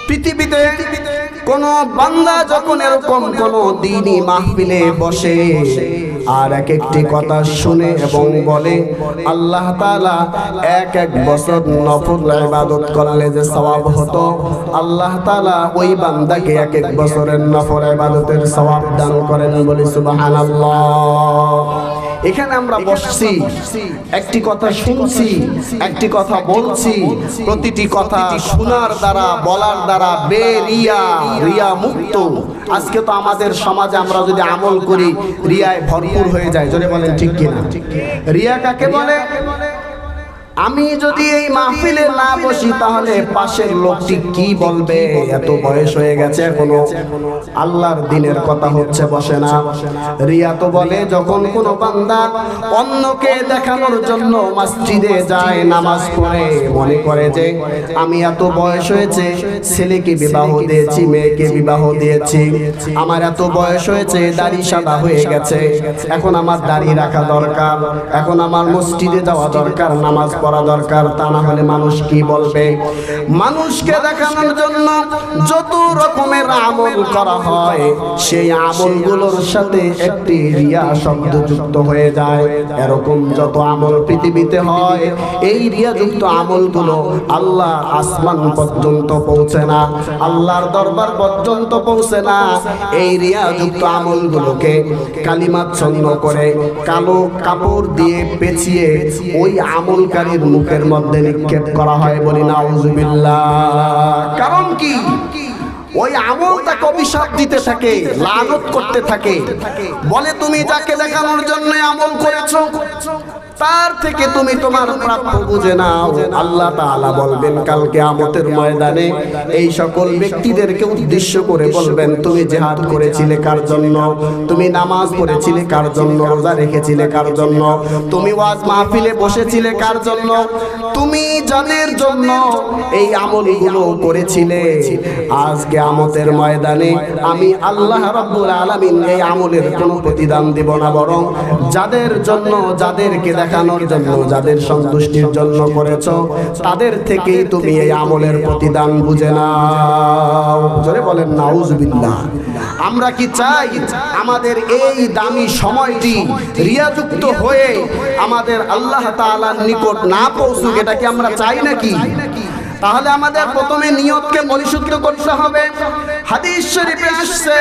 পৃথিবীতে কোন বান্দা যখন এরকম কোন দ্বীনি মাহফিলে বসে আর এক একটি কথা শুনে এবং বলে, আল্লাহ তাআলা এক বছর নফল ইবাদত করলে যে সওয়াব হতো, আল্লাহ তাআলা ওই বান্দাকে এক বছরের নফল ইবাদতের সওয়াব দান করেন। বলি সুবহানাল্লাহ। এখানে আমরা বসছি, একটি কথা শুনছি, একটি কথা বলছি, প্রতিটি কথা শোনার দ্বারা বলার দ্বারা বেরিয়া রিয়া মুক্ত। আজকে তো আমাদের সমাজে আমরা যদি আমল করি রিয়ায় ভরপুর হয়ে যায়। জোরে বলেন ঠিক কিনা? রিয়া কাকে বলে? আমি যদি এই মাহফিলে না বসি তাহলে পাশের লোকটি কি বলবে? এত বয়স হয়ে গেছে এখনো আল্লাহর দ্বীনের কথা হচ্ছে, বসে না। রিয়া তো বলে যখন কোনো বান্দা অন্যকে দেখানোর জন্য মসজিদে যায়, নামাজ পড়ে, মনে করে যে আমি এত বয়স হয়েছে, ছেলেকে বিবাহ দিয়েছি, মেয়েকে বিবাহ দিয়েছি, আমার এত বয়স হয়েছে, দাড়ি সাদা হয়ে গেছে, এখন আমার দাড়ি রাখা দরকার, এখন আমার মসজিদে যাওয়া দরকার, নামাজ পড়া দরকার, তা না হলে মানুষ কি বলবে? মানুষকে দেখানোর জন্য যত রকমের আমল করা হয়, সেই আমলগুলোর সাথে একটি রিয়া শব্দ যুক্ত হয়ে যায়। এরকম যত আমল পৃথিবীতে হয়, এই রিয়াযুক্ত আমলগুলো আল্লাহ আসমান পর্যন্ত পৌঁছে না, আল্লাহর দরবার পর্যন্ত পৌঁছে না। এই রিয়াযুক্ত আমলগুলোকে কালিমাচ্ছন্ন করে কালো কাপড় দিয়ে পেঁচিয়ে ওই আমলকারীর মুখের মধ্যে নিক্ষেপ করা হয়। বলি নাউজুবিল্লাহ। কারণ কি? ওই আমল তাকে অভিশাপ দিতে থাকে, লানত করতে থাকে, বলে তুমি যাকে দেখানোর জন্য আমল করেছো তার থেকে তুমি তোমার প্রাপ্য বুঝে নাও। আল্লাহ তাআলা বলবেন কাল কিয়ামতের ময়দানে এই সকল ব্যক্তিদেরকে উদ্দেশ্য করে বলবেন, তুমি জিহাদ করেছিলে কার জন্য? তুমি নামাজ পড়েছিলে কার জন্য? রোজা রেখেছিলে কার জন্য? তুমি ওয়াজ মাহফিলে বসেছিলে কার জন্য? তুমি যাদের জন্য এই আমলগুলো করেছিলে, আজ কিয়ামতের ময়দানে আমি আল্লাহ রাব্বুল আলামিন এই আমলের কোনো প্রতিদান দেব না, বরং যাদের জন্য, যাদেরকে দেখানোর জন্য, যাদের সন্তুষ্টির জন্য করেছো, তাদের থেকেই তুমি এই আমলের প্রতিদান বুঝে নাও। জোরে বলেন নাউজুবিল্লাহ। আমরা কি চাই আমাদের এই দামি সময়টি রিয়াযুক্ত হয়ে আমাদের আল্লাহ তাআলার নিকট না পৌঁছুক? এটা কি আমরা চাই নাকি? তাহলে আমাদের প্রথমে নিয়তকে পরিশুদ্ধ করতে হবে। হাদিস শরীফে আসছে,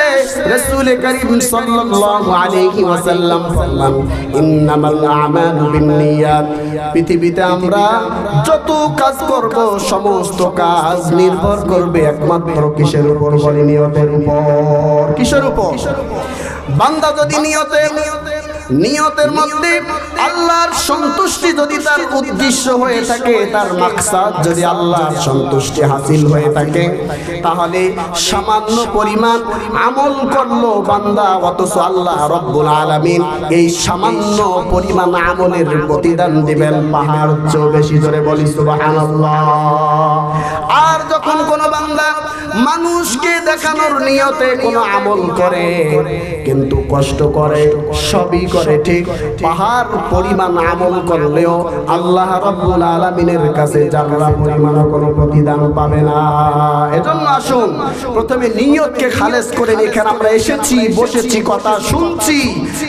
রাসূল করিম সাল্লাল্লাহু আলাইহি ওয়াসাল্লাম বলেন, ইন্নামাল আমালু বিন্নিয়াত। পৃথিবীতে আমরা যত কাজ করব, সমস্ত কাজ নির্ভর করবে একমাত্র কিসের উপর? বলি নিয়তের উপর। কিসের উপর? বান্দা যদি নিয়তের মধ্যে আল্লাহর সন্তুষ্টি যদি তার উদ্দেশ্য হয়ে থাকে, তার মাকসাদ যদি আল্লাহর সন্তুষ্টি হাসিল হয়ে থাকে, তাহলে সামান্য পরিমাণ আমল করলো বান্দা, অথচ আল্লাহ রব্বুল আলামিন এই সামান্য পরিমাণ আমলের প্রতিদান দিবেন পাহাড় চেয়ে বেশি। জোরে বলি সুবহানাল্লাহ। আর যখন কোনো বান্দা মানুষকে দেখানোর নিয়তে কোনো আমল করে, কিন্তু কষ্ট করে, সবই করে ঠিক, পাহাড় পরিমাণ আমল করলেও আল্লাহ রাব্বুল আলামিনের কাছে যারা পরিমাণ কোনো প্রতিদান পাবে না। এজন্য আসুন প্রথমে নিয়তকে খালেস করে এখানে আমরা এসেছি, বসেছি, কথা শুনছি,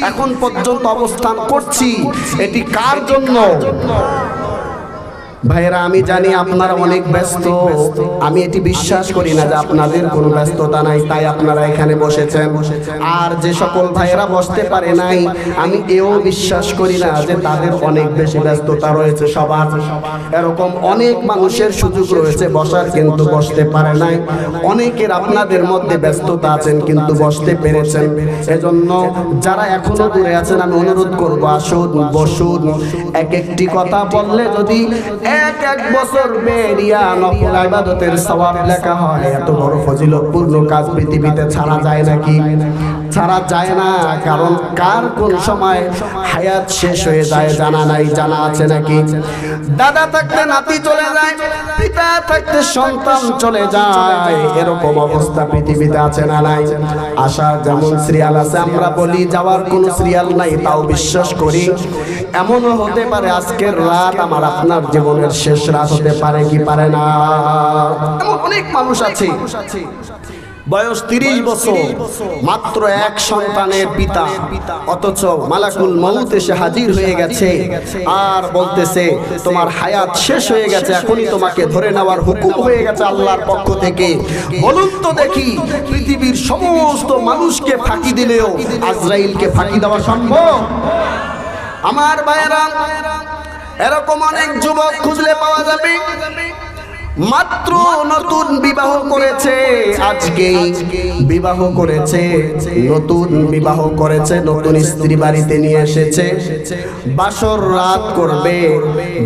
এখন পর্যন্ত অবস্থান করছি, এটি কার জন্য? ভাইরা, আমি জানি আপনারা অনেক ব্যস্ত, আমি এটি বিশ্বাস করি না যে আপনাদের কোনো ব্যস্ততা নাই, তাই আপনারা এখানে বসেছেন। আর যে সকল ভাইরা বসতে পারে নাই, আমি এও বিশ্বাস করি না যে তাদের অনেক বেশি ব্যস্ততা রয়েছে। সবার এরকম অনেক মানুষের সুযোগ রয়েছে বসার, কিন্তু বসতে পারে নাই। অনেকের আপনাদের মধ্যে ব্যস্ততা আছেন কিন্তু বসতে পেরেছেন। এজন্য যারা এখনো দূরে আছেন, আমি অনুরোধ করবো আসুন, বসুন। এক একটি কথা বললে যদি এক বছর বেরিয়া নফল ইবাদতের সওয়াব লেখা হয়, এত বড় ফজিলতপূর্ণ কাজ পৃথিবীতে ছাড়া যায় নাকি? ছাড়া যায় না, কারণ কার কোন সময় হায়াত শেষ হয়ে যায় জানা নাই। জানা আছে নাকি? দাদা থাকতে নাতি চলে যায়, পিতা থাকতে সন্তান চলে যায়, এরকম অবস্থা পৃথিবীতে আছে না নাই? আসার যেমন সিরিয়াল আছে, আমরা বলি যাওয়ার কোনো সিরিয়াল নাই, তাও বিশ্বাস করি। এমনও হতে পারে আজকের রাত আমার আপনার জীবনের শেষ রাত হতে পারে কি পারে না? এমন অনেক মানুষ আছে বয়স 30 বছর, মাত্র এক সন্তানের পিতা, অথচ মালাকুল মউত এসে হাজির হয়ে গেছে আর বলতেছে তোমার হায়াত শেষ হয়ে গেছে, এখনই তোমাকে ধরে নেওয়ার হুকুম হয়ে গেছে আল্লাহর পক্ষ থেকে। বলুন তো দেখি, পৃথিবীর সমস্ত মানুষকে ফাঁকি দিলেও আজরাইলকে ফাঁকি দেওয়া সম্ভব? আমার ভাইয়েরা, এরকম অনেক যুবক খুঁজলে পাওয়া যাবে, মাত্র নতুন বিবাহ করেছে, আজকেই বিবাহ করেছে, নতুন বিবাহ করেছে, নতুন স্ত্রী বাড়িতে নিয়ে এসেছে, বাসর রাত করবে,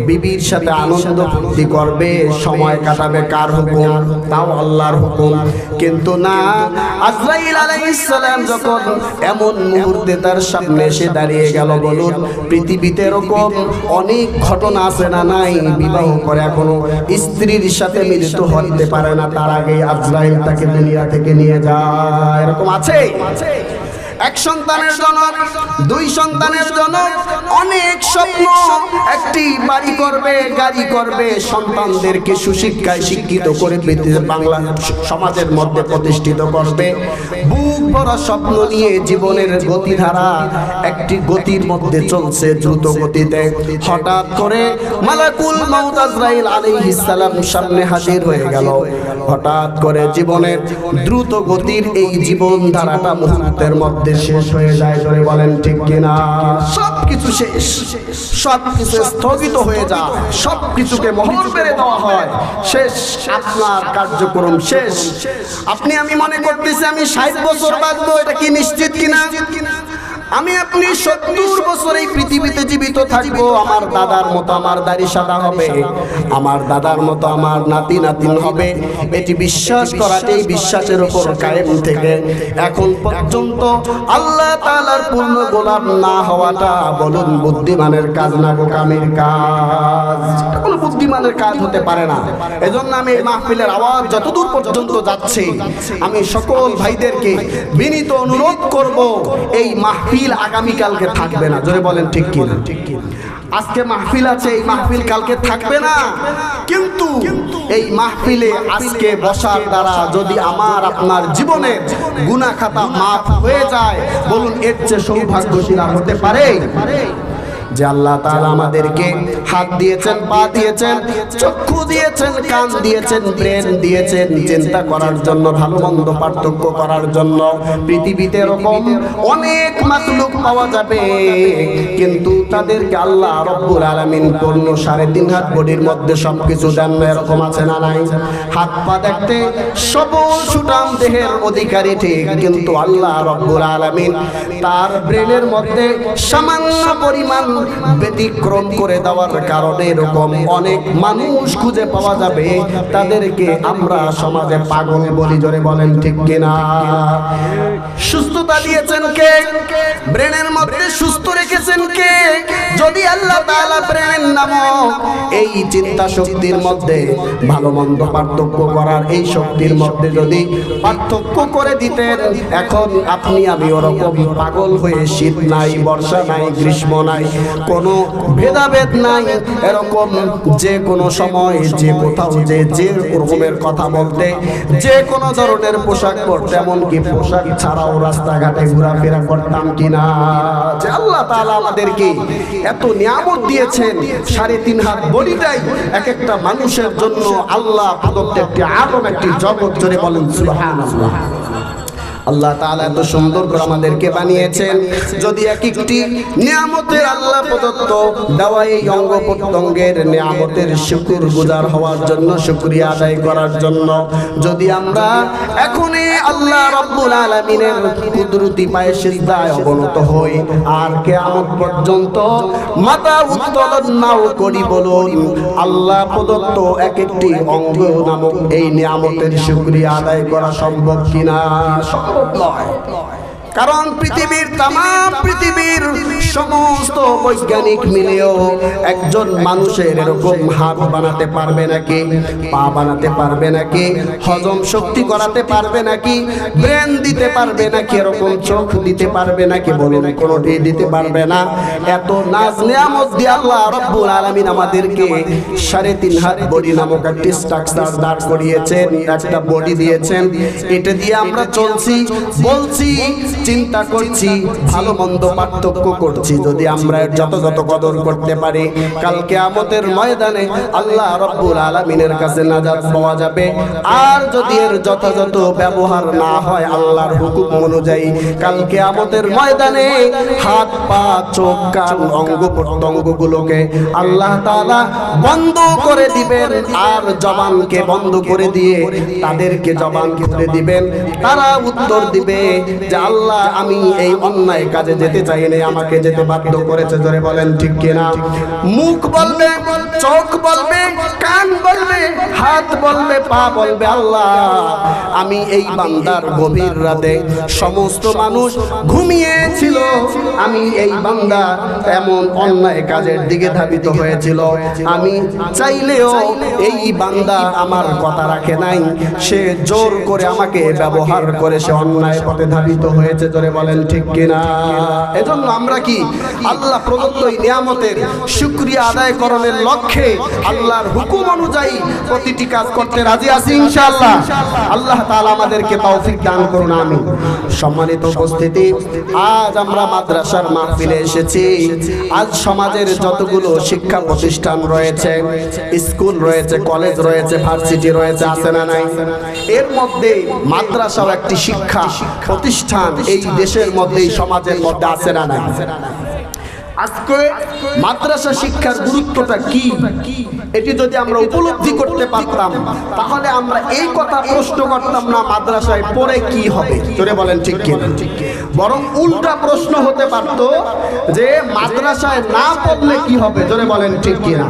বিবির সাথে আনন্দ ফুর্তি করবে, সময় কাটাবে। কার হুকুম? তাও আল্লাহর হুকুম। কিন্তু না, আজরাইল আলাইহিস সালাম যখন এমন মুহূর্তে তার সামনে এসে দাঁড়িয়ে গেল, বলুন পৃথিবীতে এরকম অনেক ঘটনা আছে না নাই? বিবাহ করে এখনো স্ত্রীর সাথে মিলিত হতে পারে না, তার আগে আজরাইল তাকে দুনিয়া থেকে নিয়ে যায়। এরকম আছে? এক সন্তানের জনক, দুই সন্তানের জনক, অনেক স্বপ্ন, একটি বাড়ি করবে, গাড়ি করবে, সন্তানদেরকে সুশিক্ষায় শিক্ষিত করে বাংলা সমাজের মধ্যে প্রতিষ্ঠিত করবে। বুক ভরা স্বপ্ন নিয়ে জীবনের গতিধারা একটি গতির মধ্যে চলছে, দ্রুত গতিতে। হঠাৎ করে মালাকুল মউত আজরাইল আলাইহিস সালাম সামনে হাজির হয়ে গেল। হঠাৎ করে জীবনের দ্রুত গতির এই জীবন ধারাটা মুহূর্তের মধ্যে শেষ হয়ে যায়। ধরে বলেন ঠিক কিনা? সবকিছু শেষ, সবকিছু স্থগিত হয়ে যায়, সবকিছুকে মোহর মেরে দেওয়া হয়, শেষ, আপনার কার্যক্রম শেষ। আপনি আমি মনে করতেছি আমি 60 বছর বাঁচবো, এটা কি নিশ্চিত কিনা? আমি আপনি 70 বছর এই পৃথিবীতে জীবিত থাকবো, আমার দাদার মতো আমার দাড়ি সাদা হবে, আমার দাদার মতো আমার নাতি নাতিন হবে, এটি বিশ্বাস করাটাই, বিশ্বাসের উপর কায়েম থেকে এখন পর্যন্ত আল্লাহ তাআলার পূর্ণ গোলাম না হওয়াটা, বলুন বুদ্ধিমানের কাজ না বোকামির কাজ? কোনো বুদ্ধিমানের কাজ হতে পারে না। এজন্য আমি এই মাহফিলের আওয়াজ যতদূর পর্যন্ত যাচ্ছে, আমি সকল ভাইদেরকে বিনীত অনুরোধ করব, এই মাহফিল আগামীকালকে থাকবে না। জোরে বলেন ঠিক কিনা? আজকে মাহফিল আছে, এই মাহফিল কালকে থাকবে না, কিন্তু এই মাহফিলে আজকে বসার দ্বারা যদি আমার আপনার জীবনের গুনাহ খাতা মাফ হয়ে যায়, বলুন এর চেয়ে সৌভাগ্যশীল আর হতে পারে? যে আল্লাহ তাআলা আমাদেরকে হাত দিয়েছেন, পা দিয়েছেন, চক্ষু দিয়েছেন, কান দিয়েছেন, ব্রেন দিয়েছেন, চিন্তা করার জন্য, ভালো মন্দ পার্থক্য করার জন্য। পৃথিবীতে এরকম অনেক মাখলুক পাওয়া যাবে, কিন্তু তাদেরকে আল্লাহ রব্বুল আলামিন পূর্ণ 3.5 হাত বডির মধ্যে সবকিছু দেন না। এরকম আছে না নাই? হাত পা দেখতে সবল সুঠাম দেহের অধিকারী ঠিক, কিন্তু আল্লাহ রব্বুল আলামিন তার ব্রেনের মধ্যে সামান্য পরিমাণ ব্যতিক্রম করে দেওয়ার কারণে এরকম অনেক মানুষ খুঁজে পাওয়া যাবে, তাদেরকে আমরা সমাজে পাগল বলি। জোরে বলেন ঠিক কিনা? সুস্থতা দিয়েছেন কে? ব্রেনের মধ্যে সুস্থ রেখেছেন কে? যদি আল্লাহ তাআলা ব্রেনের নামক এই চিন্তা শক্তির মধ্যে, ভালো মন্দ পার্থক্য করার এই শক্তির মধ্যে যদি পার্থক্য করে দিতেন, এখন আপনি আমি ওরকম পাগল হয়ে, শীত নাই, বর্ষা নাই, গ্রীষ্ম নাই, কোনো ভেদাভেদ নাই, এরকম যে কোনো সময়, যে কোথাও, যে রকমের কথা বলতে, যে কোনো ধরনের পোশাক পরতে, এমনকি পোশাক ছাড়াও রাস্তাঘাটে ঘোরাফেরা করতাম কিনা? যে আল্লাহ তাআলা আমাদেরকে এত নিয়ামত দিয়েছেন, 3.5 হাত বডিটাই এক একটা মানুষের জন্য আল্লাহ প্রদত্ত একটি আলম, একটি জগৎ। জোরে বলেন সুবহানাল্লাহ। আল্লাহ তাআলা এত সুন্দর করে আমাদেরকে বানিয়েছেন, যদি এক একটি নিয়ামতের আল্লাহ প্রদত্ত দেওয়া এই অঙ্গ প্রত্যঙ্গের নিয়ামতের শুকরগুজার হওয়ার জন্য, শুকরিয়া আদায় করার জন্য যদি আমরা এখনই আল্লাহ রাব্বুল আলামিনের কুদরতি পায়ে সিজদায় অবনত হই, আর কিয়ামত পর্যন্ত মাথা উত্তোলন নাও করি, বলুন আল্লাহ প্রদত্ত এক একটি অঙ্গ নামক এই নিয়ামতের শুকরিয়া আদায় করা সম্ভব কিনা? সম্ভব নয়। কারণ পৃথিবীর সমস্ত বৈজ্ঞানিক মিলেও একজন মানুষের এরকম হাত বানাতে পারবে নাকি, পা বানাতে পারবে নাকি, হজম শক্তি করাতে পারবে নাকি, ব্রেন দিতে পারবে নাকি, এরকম চোখ দিতে পারবে নাকি? বলুন, কোনোটি দিতে পারবে না। এত নাজ নিয়ামত দিয়ে আল্লাহ রব্বুল আলামিন আমাদেরকে 3.5 হাত বডি নামক একটি স্ট্রাকচার দাঁড় করিয়েছেন, একটা বডি দিয়েছেন। এটা দিয়ে আমরা চলছি, বলছি, চিন্তা করছি, ভালো মন্দ পার্থক্য করছি। যদি আমরা যত কদর করতে পারি, কাল কিয়ামতের ময়দানে আল্লাহ রব্বুল আলামিনের কাছে নাজাত পাওয়া যাবে। আর যদি এর যথাযথ ব্যবহার না হয় আল্লাহর হুকুম অনুযায়ী, কাল কিয়ামতের ময়দানে হাত পা চোখ কান অঙ্গ প্রত্যঙ্গগুলোকে আল্লাহ তাআলা বন্ধ করে দিবেন। আর জবানকে বন্ধ করে দিয়ে তাদেরকে জবান খুলে দিবেন। তারা উত্তর দিবে যে আল্লাহ, আমি এই অন্যায় কাজে যেতে চাই না, আমাকে যেতে বাধ্য করেছে। জোরে বলেন ঠিক কিনা? মুখ বলবে, চোখ বলবে, কান বলবে, হাত বলবে, পা বলবে, আল্লাহ, আমি এই বান্দার গভীর রাতে সমস্ত মানুষ ঘুমিয়েছিল, আমি এই বান্দা এমন অন্যায় কাজের দিকে ধাবিত হয়েছিল, আমি চাইলেও এই বান্দা আমার কথা রাখে নাই, সে জোর করে আমাকে ব্যবহার করে সে অন্যায় পথে ধাবিত হয়েছে। জোরে বলেন ঠিক কিনা? এজন্য আমরা কি আল্লাহ প্রদত্ত এই নিয়ামতের শুকরিয়া আদায় করণের লক্ষ্যে আল্লাহর হুকুম অনুযায়ী প্রতিটি কাজ করতে রাজি আছি ইনশাআল্লাহ। আল্লাহ তাআলা আমাদেরকে তৌফিক দান করুন, আমিন। সম্মানিত উপস্থিতি, আজ আমরা মাদ্রাসার মাহফিলে এসেছি। আজ সমাজের যতগুলো শিক্ষা প্রতিষ্ঠান রয়েছে, স্কুল রয়েছে, কলেজ রয়েছে, ভার্সিটি রয়েছে, আছে না নাই? এর মধ্যে মাদ্রাসাও একটি শিক্ষা প্রতিষ্ঠান এই দেশের মধ্যে, এই সমাজের মধ্যে আছে না নাই? আজকে মাদ্রাসা শিক্ষার গুরুত্বটা কি, এটি যদি আমরা উপলব্ধি করতে পারতাম, তাহলে আমরা এই কথা প্রশ্ন করতাম না মাদ্রাসায় পড়ে কি হবে। জোরে বলেন ঠিক কিনা? বরং উল্টা প্রশ্ন হতে পারত যে মাদ্রাসায় না পড়লে কি হবে। জোরে বলেন ঠিক কিনা?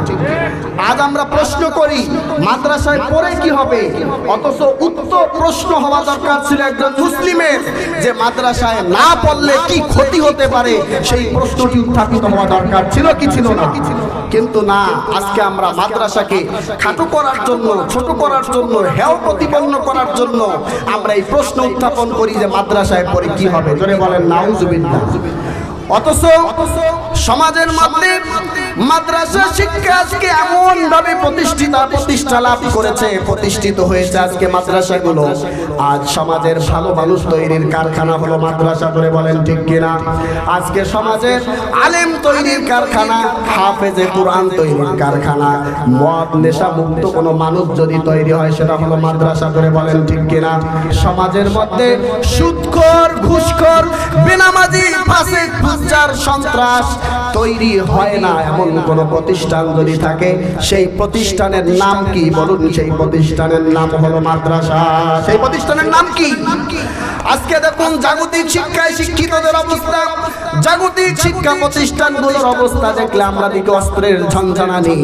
আজ আমরা প্রশ্ন করি মাদ্রাসায় পড়ে কি হবে, অথচ উত্তর প্রশ্ন হওয়া দরকার ছিল একজন মুসলিমের যে মাদ্রাসায় না পড়লে কি ক্ষতি হতে পারে, সেই প্রশ্নটি উত্থাপিত হওয়া দরকার ছিল কি ছিল না? কিন্তু না, আজকে আমরা মাদ্রাসাকে খাটো করার জন্য, ছোট করার জন্য, হেয় প্রতিপন্ন করার জন্য আমরা এই প্রশ্ন উত্থাপন করি যে মাদ্রাসায় পড়ে কি হবে। জোরে বলেন নাউজুবিল্লাহ। অথচ সমাজের মধ্যে মাদ্রাসা শিক্ষা আজকে এমন ভাবে প্রতিষ্ঠা লাভ করেছে, প্রতিষ্ঠিত হয়েছে আজকে মাদ্রাসাগুলো। আজ সমাজের ভালো মানুষ তৈরির কারখানা হলো মাদ্রাসা। করে বলেন ঠিক কিনা? আজকে সমাজের আলেম তৈরির কারখানা, হাফেজে কোরআন তৈরির কারখানা। মদ নেশা মুক্ত কোনো মানুষ যদি তৈরি হয় সেটা হলো মাদ্রাসা। করে বলেন ঠিক কিনা? সমাজের মধ্যে সুদখোর, ঘুষখোর, বেনামাজি, ফাসিক, ফুজ্জার, সন্ত্রাস তৈরি হয় না এমন কোন প্রতিষ্ঠান যদি থাকে, সেই প্রতিষ্ঠানের নাম কি বলুন? সেই প্রতিষ্ঠানের নাম হলো মাদ্রাসা। সেই প্রতিষ্ঠানের নাম কি? আজকে দেখুন জাগতিক শিক্ষায় শিক্ষিতদের অবস্থা, জাগতিক শিক্ষা প্রতিষ্ঠানগুলোর অবস্থা দেখলে আমরা দিকে অস্ত্রের ঝনঝনানি,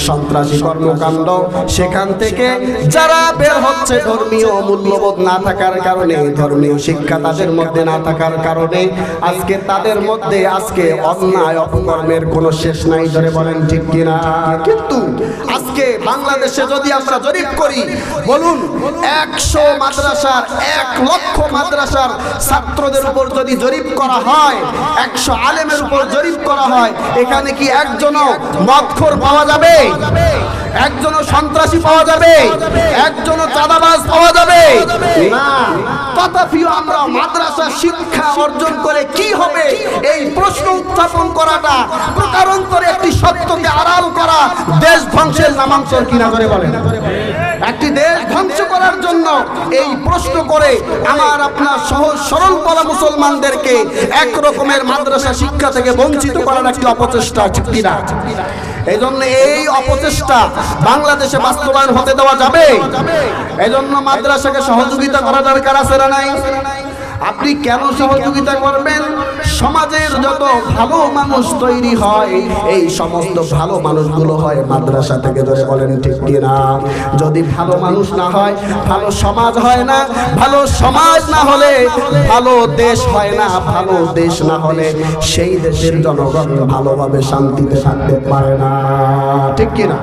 সন্ত্রাসী কর্মকাণ্ড। সেখান থেকে যারা বের হচ্ছে ধর্মীয় মূল্যবোধ না থাকার কারণে, ধর্মীয় শিক্ষা তাদের মধ্যে না থাকার কারণে আজকে তাদের মধ্যে আজকে অন্যায় অপকর্মের কোনো শেষ নাই। ধরে বলেন ঠিক কিনা? কিন্তু আজকে বাংলাদেশে যদি আমরা জরিপ করি, বলুন 100 মাদ্রাসার, 1 লক্ষ মাদ্রাসার ছাত্রদের উপর যদি জরিপ করা হয়, 100 আলেমের উপর জরিপ করা হয়, এখানে কি একজনও মদখোর পাওয়া যাবে? একজনও সন্ত্রাসী পাওয়া যাবে? একজনও চাঁদাবাজ পাওয়া যাবে না। তথাপিও আমরা মাদ্রাসা শিক্ষা অর্জন করে কি হবে এই প্রশ্ন উত্থাপন করাটা প্রকারান্তরে একটি সত্যকে আড়াল করা দেশ ধ্বংসের নামান্তর কিনা। করে বলেন, একটি দেশ ধ্বংস করার জন্য এই প্রশ্ন করে আমার আপনার সহজ সরল পাড়া মুসলমানদেরকে এক রকমের মাদ্রাসা শিক্ষা থেকে বঞ্চিত করার একটি অপচেষ্টা কিনা। এই জন্য এই অপচেষ্টা বাংলাদেশে বাস্তবায়ন হতে দেওয়া যাবে। এই জন্য মাদ্রাসাকে সহযোগিতা করা দরকার আছে না নাই? আপনি কেন সহযোগিতা করবেন? সমাজের যত ভালো মানুষ তৈরি হয় এই সমস্ত ভালো মানুষগুলো হয় মাদ্রাসা থেকে। ধরে বলেন ঠিক কিনা? যদি ভালো মানুষ না হয় ভালো সমাজ হয় না, ভালো সমাজ না হলে ভালো দেশ হয় না, ভালো দেশ না হলে সেই দেশের জনগণ ভালোভাবে শান্তিতে থাকতে পারে না, ঠিক কিনা?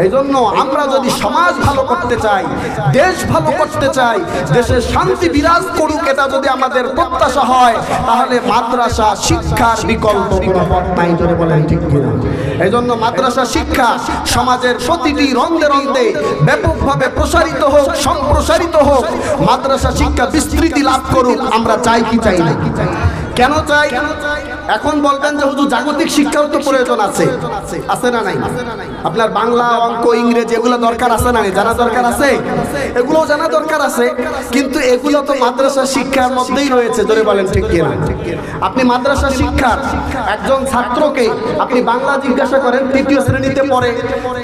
এই জন্য আমরা যদি সমাজ ভালো করতে চাই, দেশ ভালো করতে চাই, দেশের শান্তি বিরাজ করুক, এটা যদি আমাদের প্রত্যাশা হয়, তাহলে মাদ্রাসা শিক্ষার বিকল্প কোনো পথ নাই। ধরে বলেন ঠিক কিনা? এই জন্য মাদ্রাসা শিক্ষা সমাজের প্রতিটি রন্ধে রন্ধে ব্যাপকভাবে প্রসারিত হোক, সম্প্রসারিত হোক, মাদ্রাসা শিক্ষা বিস্তৃতি লাভ করুক। আমরা চাই কি চাই না? কেন চাই? এখন বলবেন যে হুজুর জাগতিক শিক্ষাও তো প্রয়োজন আছে, আছে না নাই? আপনার বাংলা, অঙ্ক, ইংরেজি এগুলো দরকার আছে না নাই? জানা দরকার আছে, এগুলো জানা দরকার আছে, কিন্তু এগুলো তো মাদ্রাসা শিক্ষার মধ্যেই রয়েছে। ধরে বলেন ঠিক কিনা? আপনি মাদ্রাসা শিক্ষার একজন ছাত্রকে আপনি বাংলা জিজ্ঞাসা করেন, তৃতীয় শ্রেণীতে পড়ে,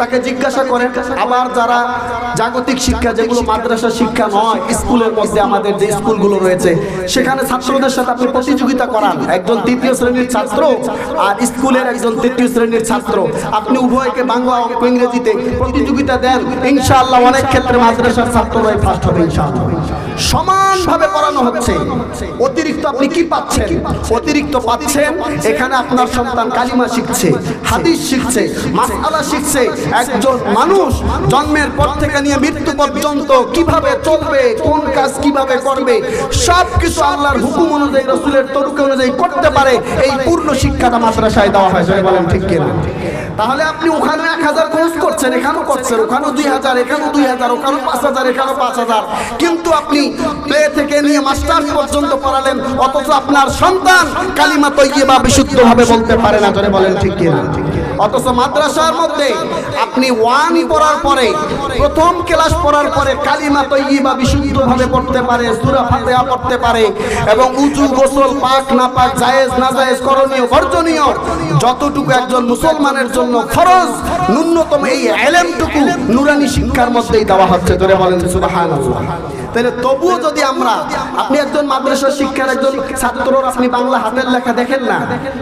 তাকে জিজ্ঞাসা করেন, আবার যারা জাগতিক শিক্ষা যেগুলো মাদ্রাসা শিক্ষা নয়, স্কুলের মধ্যে আমাদের যে স্কুলগুলো রয়েছে সেখানে ছাত্রদের সাথে আপনি প্রতিযোগিতা করান, একজন তৃতীয় শ্রেণীর ছাত্র আর স্কুলের একজন তৃতীয় শ্রেণীর ছাত্র, আপনি উভয়কে বাংলা, অঙ্ক, ইংরেজিতে প্রতিযোগিতা দেন, ইনশাআল্লাহ অনেক ক্ষেত্রে মাদ্রাসার ছাত্ররাই ফার্স্ট হবে ইনশাআল্লাহ। সমানভাবে পড়ানো হচ্ছে। অতিরিক্ত আপনি কি পাচ্ছেন? অতিরিক্ত পাচ্ছেন এখানে আপনার সন্তান কালিমা শিখছে, হাদিস শিখছে, মাসআলা শিখছে। একজন মানুষ জন্মের পর থেকে নিয়ে মৃত্যু পর্যন্ত কিভাবে চলবে, কোন কাজ কিভাবে করবে, সব কিছু আল্লাহর হুকুম অনুযায়ী, রাসূলের তরিকা অনুযায়ী করতে পারে, এই পূর্ণ শিক্ষাটা মাদ্রাসায় দেওয়া হয়। বলেন ঠিক কিনা? তাহলে আপনি ওখানে 1000 খরচ করছেন, এখানেও করছেন, ওখানেও 2000, এখানেও 2000, ওখানেও 5000, এখানেও 5000, কিন্তু আপনি প্লে থেকে নিয়ে মাস্টার পর্যন্ত পড়ালেন, অথচ আপনার সন্তান কালিমা তৈয়বা বিশুদ্ধভাবে বলতে পারে না। ধরে বলেন ঠিক কিনা? অথচ মাদ্রাসার মধ্যে আপনি 1 পড়ার পরে, প্রথম ক্লাস পড়ার পরে কালিমা তৈয়বা বিশুদ্ধভাবে পড়তে পারে, সূরা ফাতিহা পড়তে পারে, এবং উযু, গোসল, পাক না পাক, জায়েজ না জায়েজ, করণীয় বর্জনীয় যতটুকু একজন মুসলমানের জন্য ফরজ, ন্যূনতম এই ইলমটুকু নূরানি শিক্ষার মধ্যেই দেওয়া হচ্ছে। ধরে বলেন সুবহানাল্লাহ। তাহলে তবুও যদি আপনি একজন মাদ্রাসা শিক্ষার একজন ছাত্রর আপনি বাংলা হাতের লেখা দেখেন না,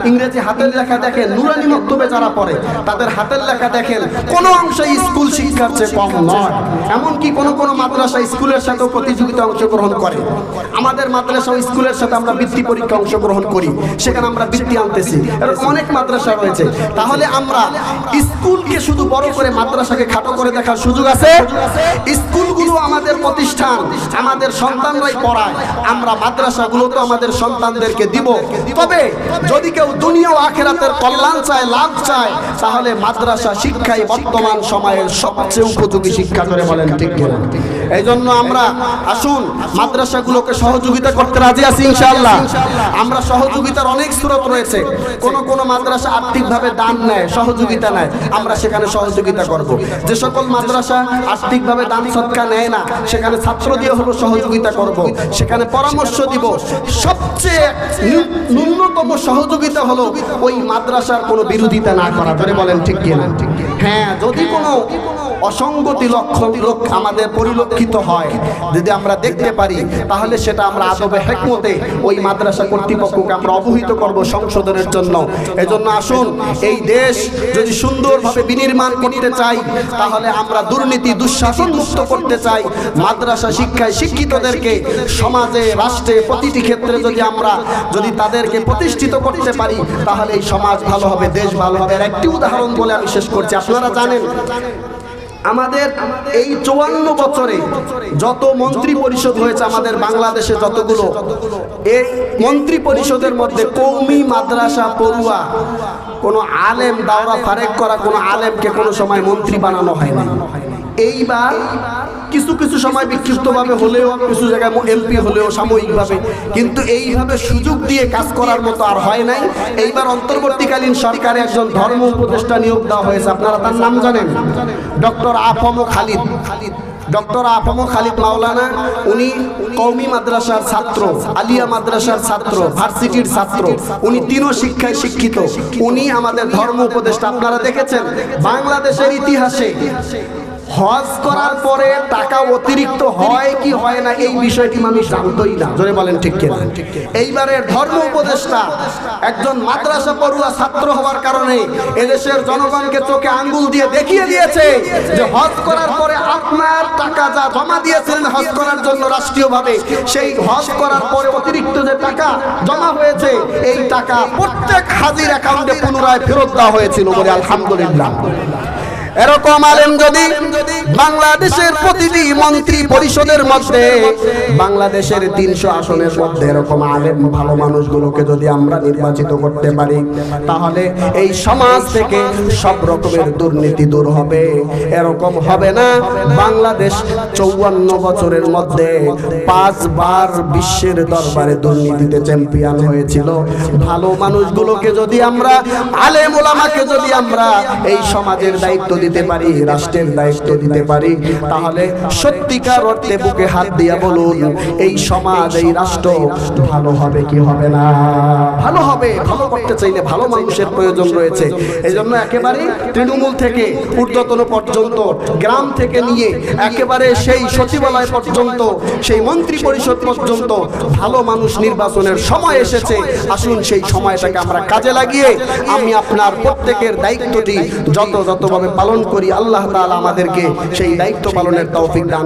ইংরেজি হাতের লেখা দেখেন, নূরানি মক্তবে যারা পড়ে তাদের হাতের লেখা দেখেন, কোনো অংশে স্কুল শিক্ষার চেয়ে কম নয়। এমনকি কোনো মাদ্রাসা স্কুলের সাথেও প্রতিযোগিতা অংশগ্রহণ করে। আমাদের মাদ্রাসা ও স্কুলের সাথে আমরা বৃত্তি পরীক্ষা অংশগ্রহণ করি, সেখানে আমরা বৃত্তি আনতেছি, এরকম অনেক মাদ্রাসা রয়েছে। তাহলে আমরা স্কুলকে শুধু বড় করে মাদ্রাসাকে খাটো করে দেখার সুযোগ আছে? স্কুলগুলো আমাদের প্রতিষ্ঠান, আমাদের সন্তানরাই পড়ায়, আমরা মাদ্রাসাগুলো তো আমাদের সন্তানদেরকে দিব। তবে যদি কেউ দুনিয়া ও আখিরাতের কল্যাণ চায়, লাভ চায়, তাহলে মাদ্রাসা শিক্ষাই বর্তমান সময়ের সবচেয়ে উপযোগী শিক্ষা। করে বলেন ঠিক কিনা? এই জন্য আমরা আসুন মাদ্রাসাগুলোকে সহযোগিতা করতে রাজি আছি ইনশাআল্লাহ। আমরা সহযোগিতার অনেক সূরত রয়েছে। কোন মাদ্রাসা আর্থিকভাবে দান নেয়, সহযোগিতা নেয়, আমরা সেখানে সহযোগিতা করব। যে সকল মাদ্রাসা আর্থিকভাবে দান সদকা নেয় না, সেখানে ছাত্র দিয়ে হলো সহযোগিতা করব, সেখানে পরামর্শ দিব। সবচেয়ে ন্যূনতম সহযোগিতা হলো ওই মাদ্রাসার কোনো বিরোধিতা না করা। ধরে বলেন ঠিক কিনা? হ্যাঁ, যদি কোনো অসঙ্গতি লক্ষণ আমাদের পরিলক্ষিত হয়, যদি আমরা দেখতে পারি, তাহলে সেটা আমরা আদবে হিকমতে ওই মাদ্রাসা কর্তৃপক্ষকে আমরা অবহিত করব সংশোধনের জন্য। এজন্য আসুন, এই দেশ যদি সুন্দরভাবে বিনির্মাণ করতে চাই, তাহলে আমরা দুর্নীতি, দুঃশাসন মুক্ত করতে চাই, মাদ্রাসা শিক্ষায় শিক্ষিতদেরকে সমাজে, রাষ্ট্রে, প্রতিটি ক্ষেত্রে যদি তাদেরকে প্রতিষ্ঠিত করতে পারি, তাহলে এই সমাজ ভালো হবে, দেশ ভালো হবে। আর একটি উদাহরণ বলে আমি শেষ করছি। আপনারা জানেন আমাদের এই 54 বছরে যত মন্ত্রী পরিষদ হয়েছে আমাদের বাংলাদেশে, যতগুলো, এই মন্ত্রী পরিষদের মধ্যে কওমি মাদ্রাসা পড়ুয়া কোনো আলেম, দাওরা ফারেক করা কোনো আলেমকে কোনো সময় মন্ত্রী বানানো হয় না। এইবার কিছু সময় বিক্ষিপ্তভাবে হলেও, কিছু জায়গায় এমপি হলেও সাময়িকভাবে, কিন্তু এইভাবে সুযোগ দিয়ে কাজ করার মতো আর হয় নাই। এইবার অন্তর্বর্তীকালীন সরকারে একজন ধর্ম উপদেষ্টা নিয়োগ দেওয়া হয়েছে। আপনারা তার নাম জানেন? ডক্টর আফম খালিদ। ডক্টর আফম খালিদ মাওলানা, উনি কওমি মাদ্রাসার ছাত্র, আলিয়া মাদ্রাসার ছাত্র, ভার্সিটির ছাত্র, উনি তিনও শিক্ষায় শিক্ষিত, উনি আমাদের ধর্ম উপদেষ্টা। আপনারা দেখেছেন বাংলাদেশের ইতিহাসে হজ করার পরে টাকা অতিরিক্ত হয় কি হয় না এই বিষয়টি মানুষ জানতোই না। জোরে বলেন ঠিক কিনা? এইবারের ধর্ম উপদেষ্টা একজন মাদ্রাসা পড়ুয়া ছাত্র হওয়ার কারণে এদেশের জনগণকে চোখে আঙ্গুল দিয়ে দেখিয়ে দিয়েছে যে হজ করার পরে আপনার টাকা যা জমা দিয়েছিলেন হজ করার জন্য রাষ্ট্রীয়ভাবে, সেই হজ করার পরে অতিরিক্ত যে টাকা জমা হয়েছে এই টাকা প্রত্যেক হাজির অ্যাকাউন্টে পুনরায় ফেরত দেওয়া হয়েছিল। বলে আলহামদুলিল্লাহ। এরকম আলেম যদি বাংলাদেশের প্রতিটি মন্ত্রী পরিষদের মধ্যে, বাংলাদেশের 300 আসনের মধ্যে এরকম আলেম ভালো মানুষগুলোকে যদি আমরা নির্বাচিত করতে পারি, তাহলে এই সমাজ থেকে সব রকমের দুর্নীতি দূর হবে। এরকম হবে না বাংলাদেশ 54 বছরের মধ্যে 5 বার বিশ্বের দরবারে দুর্নীতিতে চ্যাম্পিয়ন হয়েছিল। ভালো মানুষগুলোকে যদি আমরা, আলেম ওলামাকে যদি আমরা এই সমাজের দায়িত্ব দিতে পারি, রাষ্ট্রের দায়িত্ব দিতে পারি, তাহলে সত্যিকার অর্থে বুকে হাত দিয়া বলুন এই সমাজ এই রাষ্ট্র ভালো হবে কি হবে না? ভালো হবে। ভালো করতে চাইলে ভালো মানুষের প্রয়োজন রয়েছে। এই জন্য একেবারে তৃণমূল থেকে ঊর্ধ্বতন পর্যন্ত, গ্রাম থেকে নিয়ে একেবারে সেই সচিবালয় পর্যন্ত, সেই মন্ত্রী পরিষদ পর্যন্ত ভালো মানুষ নির্বাচনের সময় এসেছে। আসুন সেই সময়টাকে আমরা কাজে লাগিয়ে আমি আপনার প্রত্যেকের দায়িত্বটি যতভাবে পালন করি, আল্লাহ তাআলা আমাদেরকে সেই দায়িত্ব পালনের তৌফিক দান